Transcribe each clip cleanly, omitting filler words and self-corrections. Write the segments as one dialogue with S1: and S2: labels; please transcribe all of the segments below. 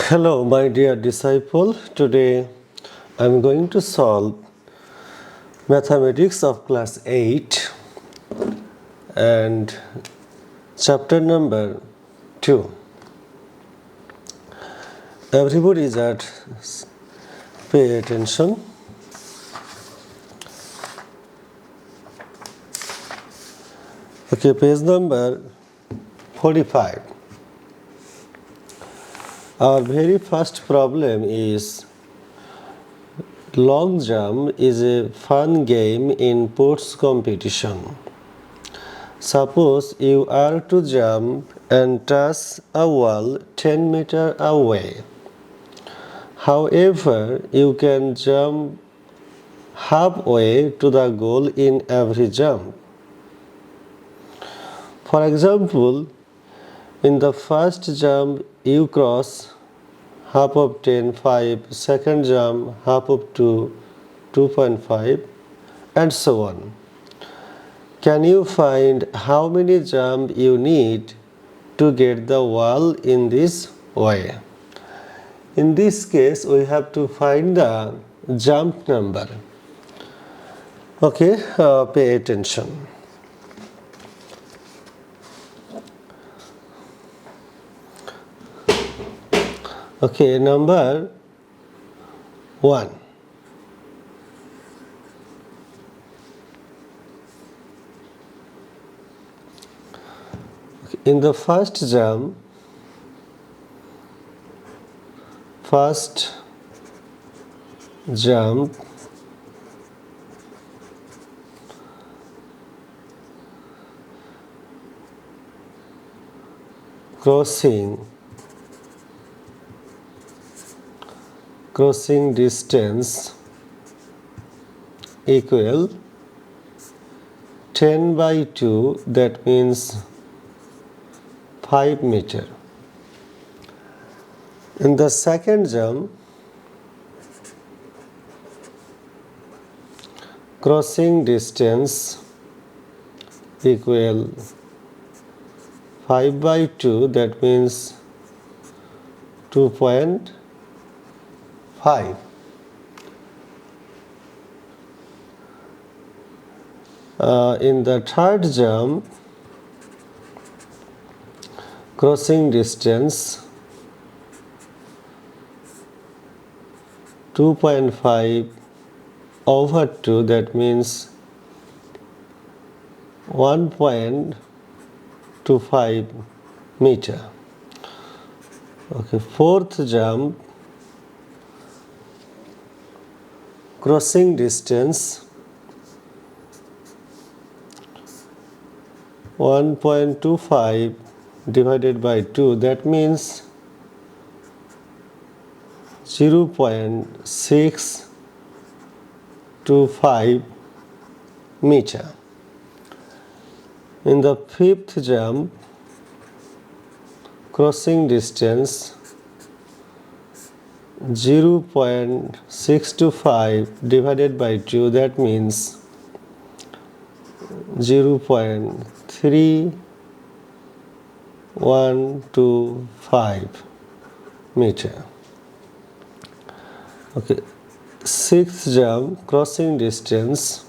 S1: Hello, my dear disciple. Today I am going to solve mathematics of class 8 and chapter number 2. Everybody is at pay attention. Okay, page number 45. Our very first problem is long jump is a fun game in sports competition. Suppose you are to jump and touch a wall 10 meters away. However, you can jump halfway to the goal in every jump. For example, in the first jump you cross half of 10, 5, second jump half of 2, 2.5 and so on. Can you find how many jumps you need to get the wall in this way? In this case, we have to find the jump number. Okay, pay attention. Okay, number 1. In the first jump, crossing distance equal 10 by 2, that means 5 meters. In the second jump, crossing distance equal 5 by 2, that means 2.5. In the third jump, crossing distance 2.5 over 2, that means 1.25 meter. Okay, fourth jump, crossing distance 1.25 divided by 2, that means 0.625 meter. In the fifth jump, crossing distance 0.625 divided by 2, that means 0.3125 meter. Okay, sixth jump, crossing distance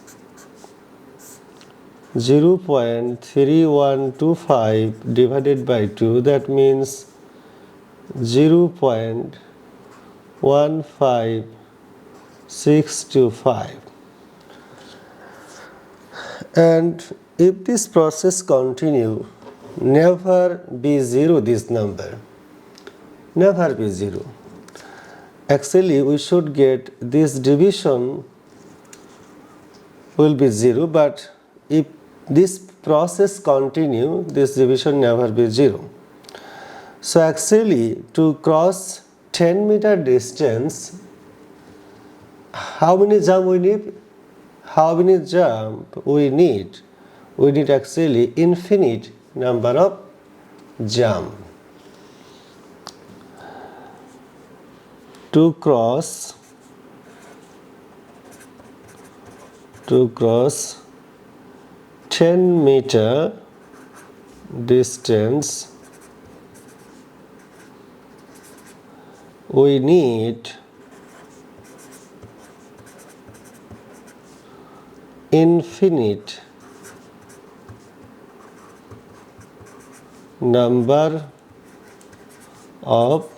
S1: 0.3125 divided by 2, that means 0.15625. And if this process continue, never be zero this number. Never be zero. Actually, we should get this division will be 0, but if this process continue, this division never be 0. So actually, to cross 10 meter distance, how many jump we need? How many jump we need? We need actually infinite number of jump. To cross 10 meter distance, we need infinite number of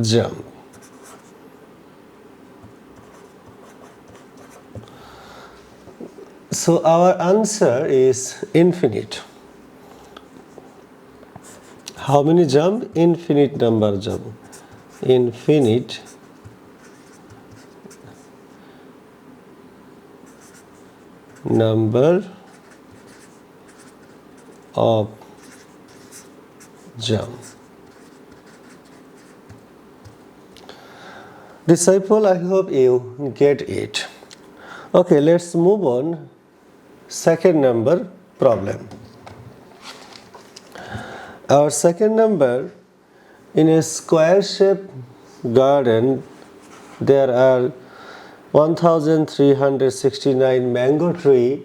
S1: jump. So our answer is infinite. How many jump? Infinite number jump. Infinite number of jump. Disciple, I hope you get it. Okay, let's move on. Second number problem. Our second number, in a square shaped garden, there are 1369 mango trees.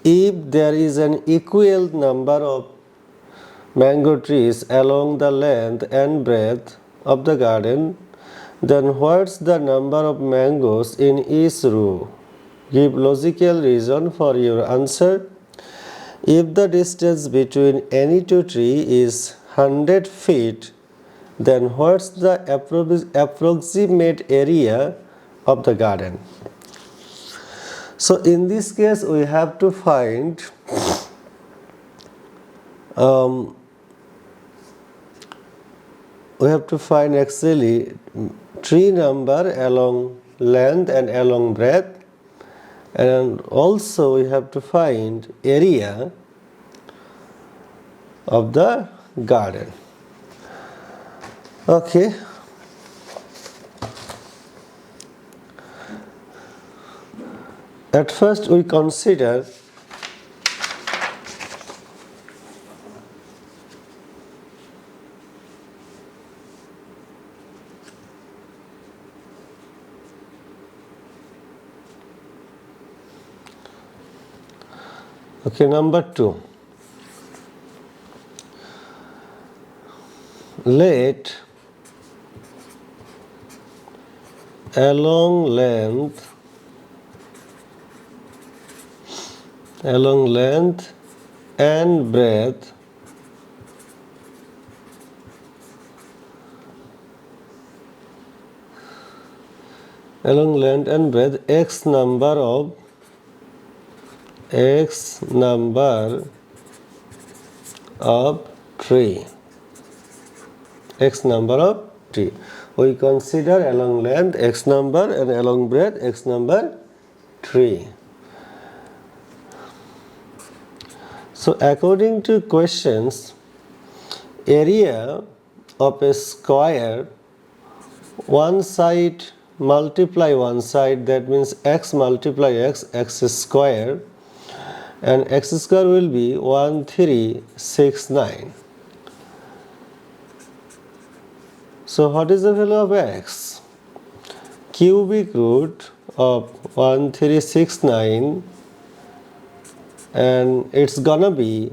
S1: If there is an equal number of mango trees along the length and breadth of the garden, then what's the number of mangoes in each row? Give logical reason for your answer. If the distance between any two trees is 100 feet, then what's the approximate area of the garden? So in this case, we have to find actually tree number along length and along breadth, and also we have to find area of the garden. Okay. At first we consider number 2. Let along length and breadth x number of tree. We consider along length x number and along breadth x number 3. So according to questions, area of a square, one side multiply one side, that means x multiply x, x square, and x square will be 1369. So what is the value of x? Cubic root of 1369, and it's gonna be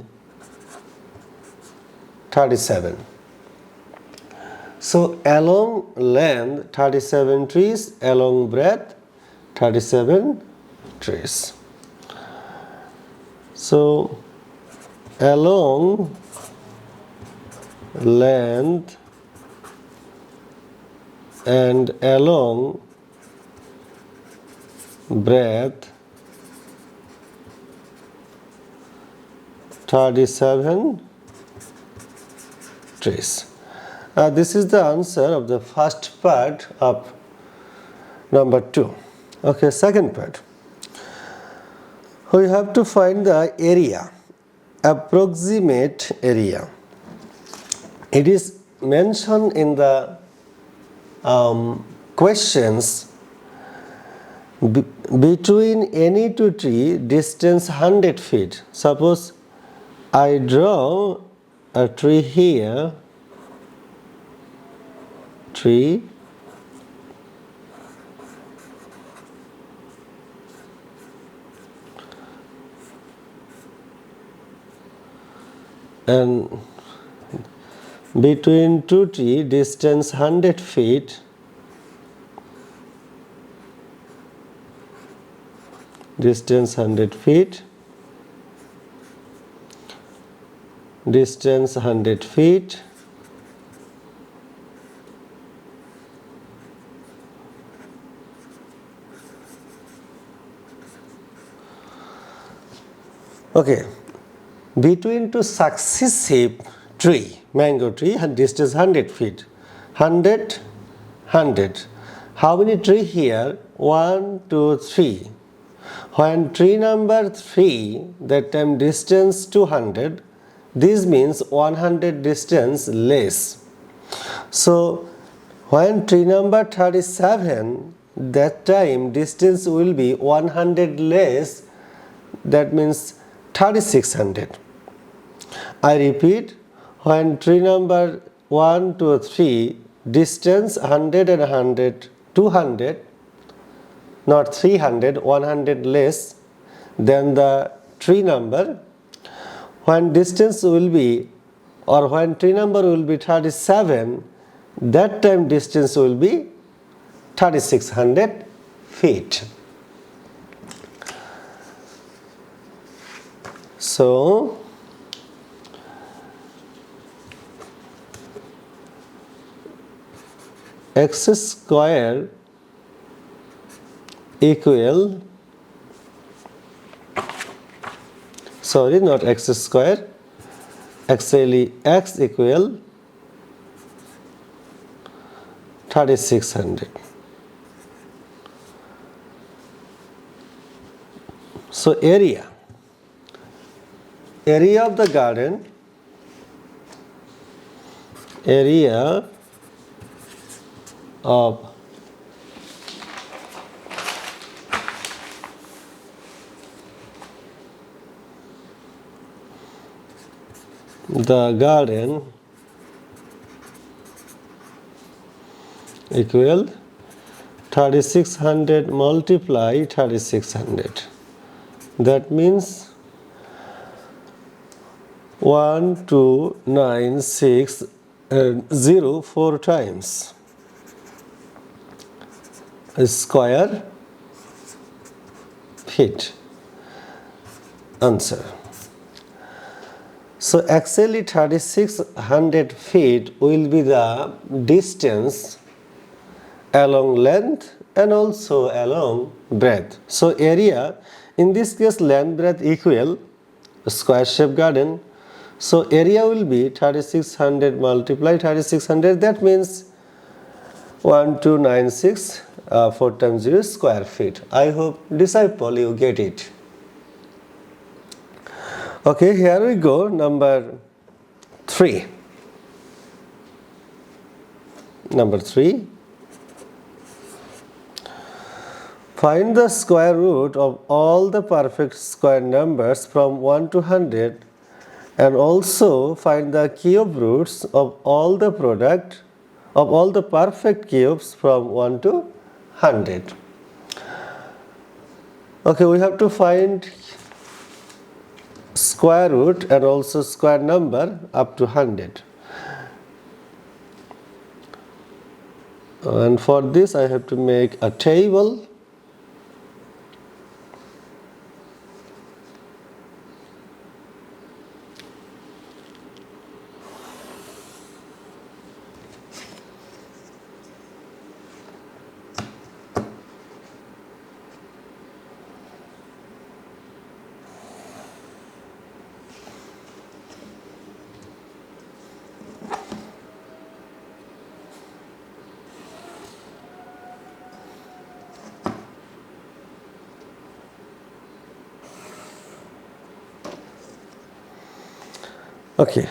S1: 37. So along length 37 trees, along breadth 37 trees. So along length and along breadth 37 trees. This is the answer of the first part of number 2. Okay, second part. We have to find the area, approximate area. It is mentioned in the questions, between any two tree distance 100 feet. Suppose I draw a tree here, and between two trees, distance 100 feet, distance 100 feet, distance 100 feet, okay, between two successive tree, mango tree, and distance 100 feet, 100, 100. How many tree here? 1, 2, 3. When tree number 3, that time distance 200, this means 100 distance less. So when tree number 37, that time distance will be 100 less, that means 3600. I repeat, when tree number 1, 2, 3, distance 100 and 100, 200, not 300, 100 less than the tree number. When distance will be, or when tree number will be 37, that time distance will be 3600 feet. So, x square equal, sorry, not x square, actually x equal 3600. So area of the garden, area of the garden equal 3600 multiply 3600. That means 1296 4 times square feet. Answer. So actually 3600 feet will be the distance along length and also along breadth. So area, in this case length breadth equal square shaped garden. So area will be 3600 multiply 3600, that means 1296 4 times 0 square feet. I hope disciple you get it. Okay, here we go, number 3. Number 3. Find the square root of all the perfect square numbers from 1 to 100 and also find the cube roots of all the product of all the perfect cubes from 1 to 100. Okay, we have to find square root and also square number up to 100. And for this I have to make a table. Okay,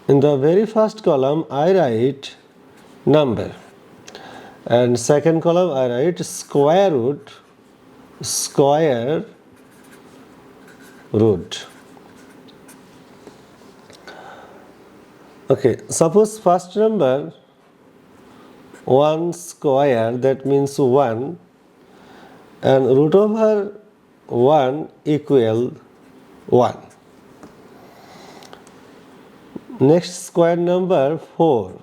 S1: in the very first column I write number and second column I write square root. Okay, suppose first number 1 square, that means 1, and root over 1 equal 1. Next square number 4.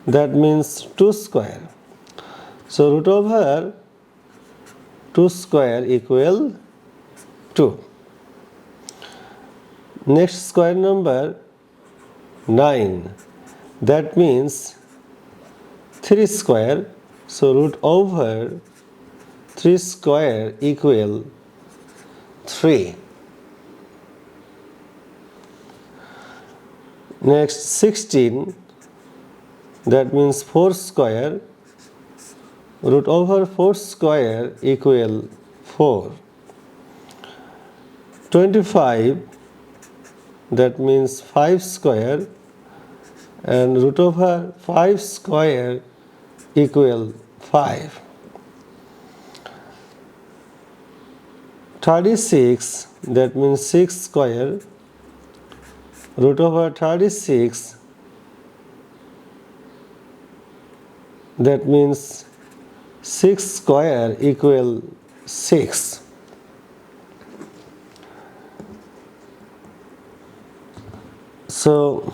S1: That means 2 square. So root over 2 square equal 2. Next square number 9. That means 3 square. So root over 3 square equal 3. Next 16. That means 4 square. Root over 4 square equal 4. 25. That means 5 square, and root over 5 square equal 5. 36. That means 6 square. Root over 36. That means 6 square equal 6. So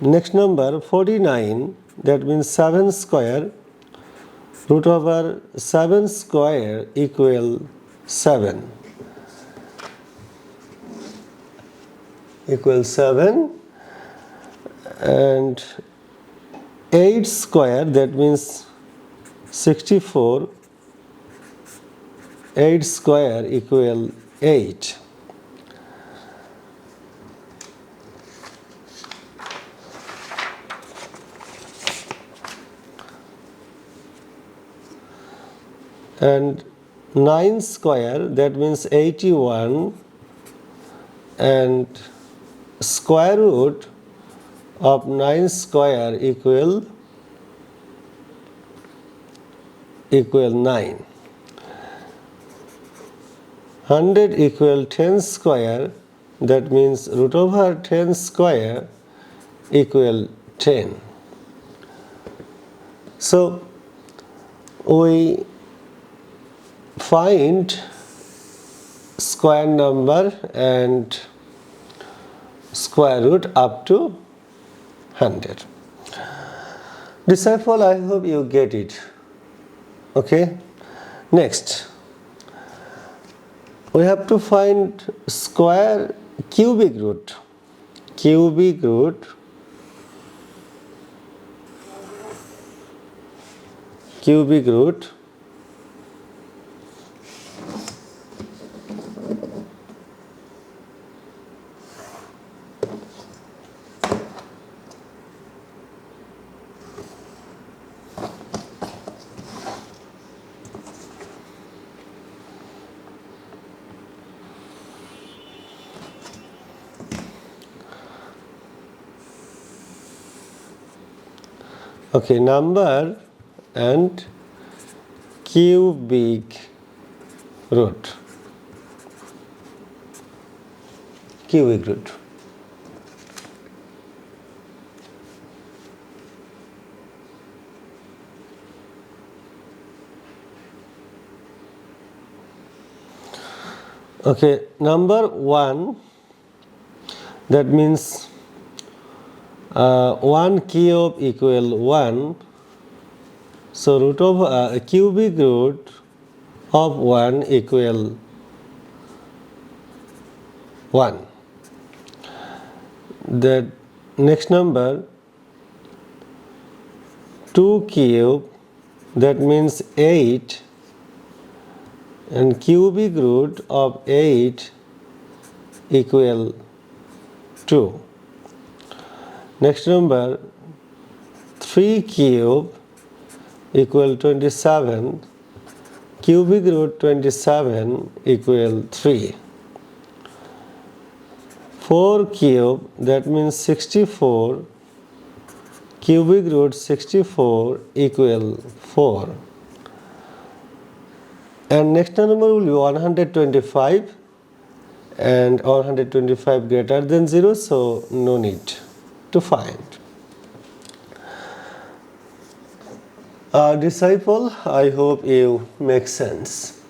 S1: next number 49. That means 7 square. Root over 7 square equal 7. Equal 7. And 8 square, that means 64. 8 square equal 8. And 9 square, that means 81, and square root of 9 square equal 9. 100 equal 10 square, that means root over 10 square equal 10. So we find square number and square root up to 100. Disciple, I hope you get it. Okay. Next, we have to find square cubic root. Cubic root. Cubic root. Okay, number and cubic root. Cubic root. Okay, number 1, that means 1 cube equal 1. So root of cubic root of 1 equal 1. The next number 2 cube, that means 8, and cubic root of 8 equal 2. Next number 3 cube equal 27, cubic root 27 equal 3. 4 cube, that means 64, cubic root 64 equal 4. And next number will be 125, and 125 greater than 0, so no need to find. Disciple, I hope you make sense.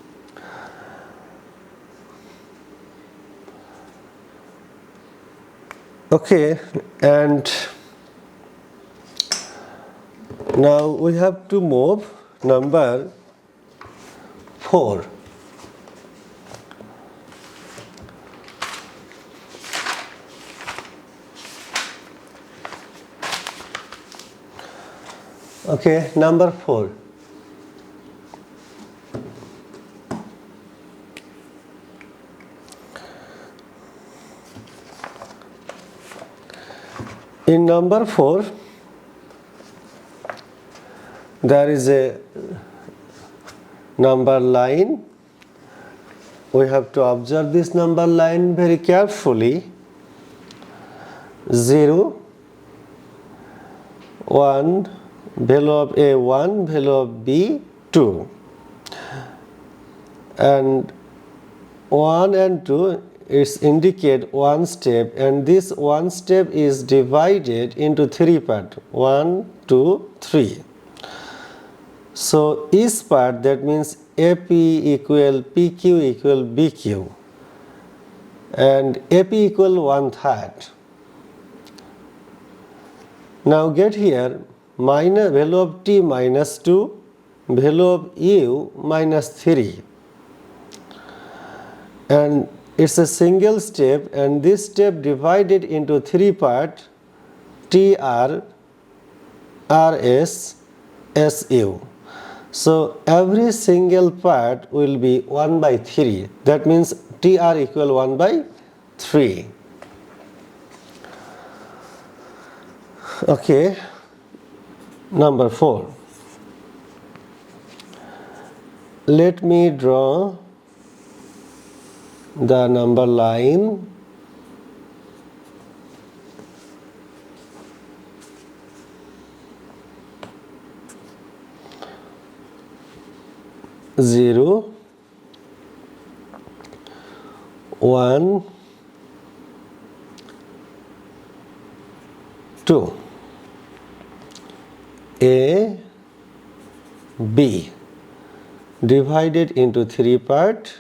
S1: Okay, and now we have to move number 4. Okay, number 4. In number 4, there is a number line. We have to observe this number line very carefully. 0, 1, value of A 1, value of B 2. And 1 and 2 is indicate one step, and this one step is divided into 3 parts, 1, 2, 3. So each part, that means AP equal PQ equal BQ, and AP equal 1/3. Now get here, minus value of T minus 2, value of U minus 3. And it's a single step, and this step divided into 3 parts, TR, RS, SU. So every single part will be 1/3. That means TR equal 1/3. Okay, number 4. Let me draw the number line. Zero, 1, 2. A, B, divided into 3 parts,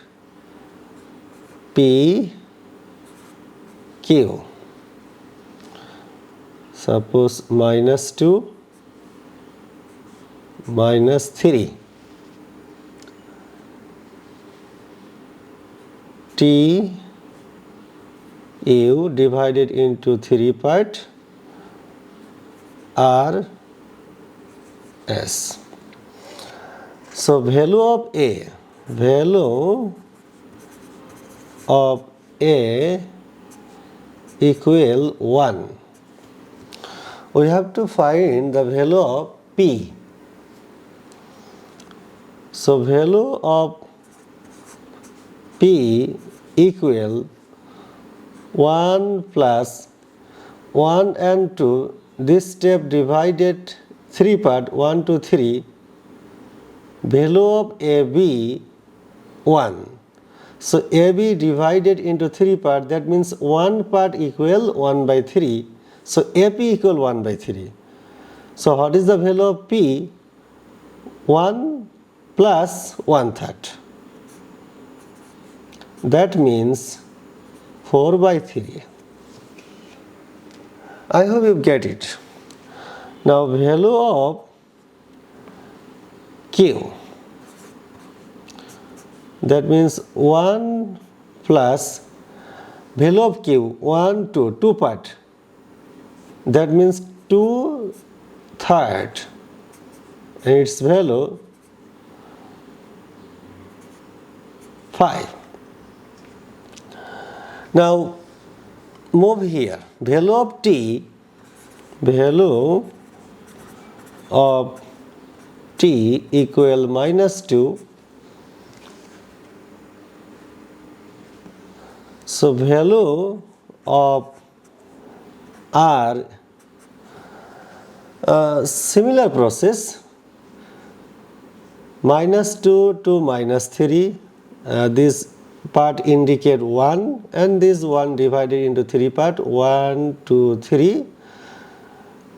S1: P, Q. Suppose minus 2, minus 3. T, U divided into 3 parts, R, S. So value of A equal 1. We have to find the value of P. So value of P equal 1 plus 1 and 2. This step divided 3 parts, 1, 2, 3. Value of AB 1. So AB divided into 3 parts, that means 1 part equal 1/3. So AP equal 1/3. So what is the value of P? 1 plus 1/3. That means 4/3. I hope you get it. Now value of Q, that means 1 plus value of Q 1, 2, 2 part, that means 2/3, and its value 5. Now move here, value of T equal minus 2. So value of R, similar process, minus 2 to minus 3. This part indicate 1, and this 1 divided into 3 parts, 1, 2, 3.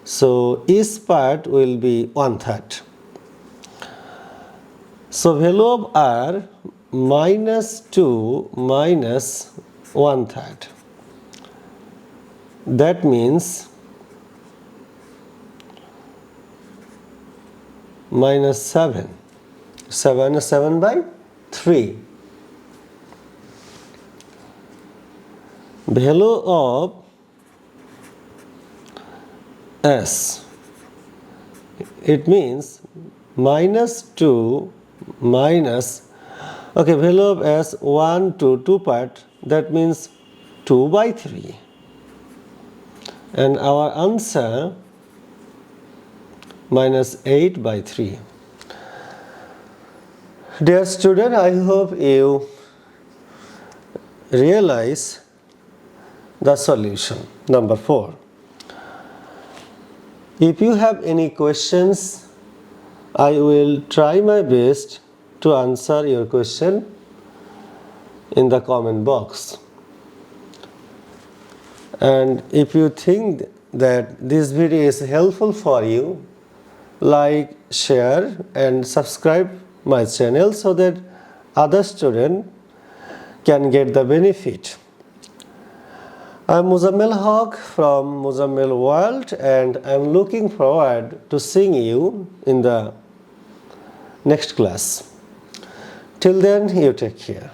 S1: So each part will be 1/3. So value of R minus 2 minus 1/3. That means minus 7. 7 by 3. Value of S, it means minus 2 minus, okay, value of S 1 to 2 part, that means 2 by 3. And our answer minus 8 by 3. Dear student, I hope you realize the solution. Number 4. If you have any questions, I will try my best to answer your question in the comment box. And if you think that this video is helpful for you, like, share and subscribe my channel so that other students can get the benefit. I am Muzammil Haq from Muzammil World, and I am looking forward to seeing you in the next class. Till then, you take care.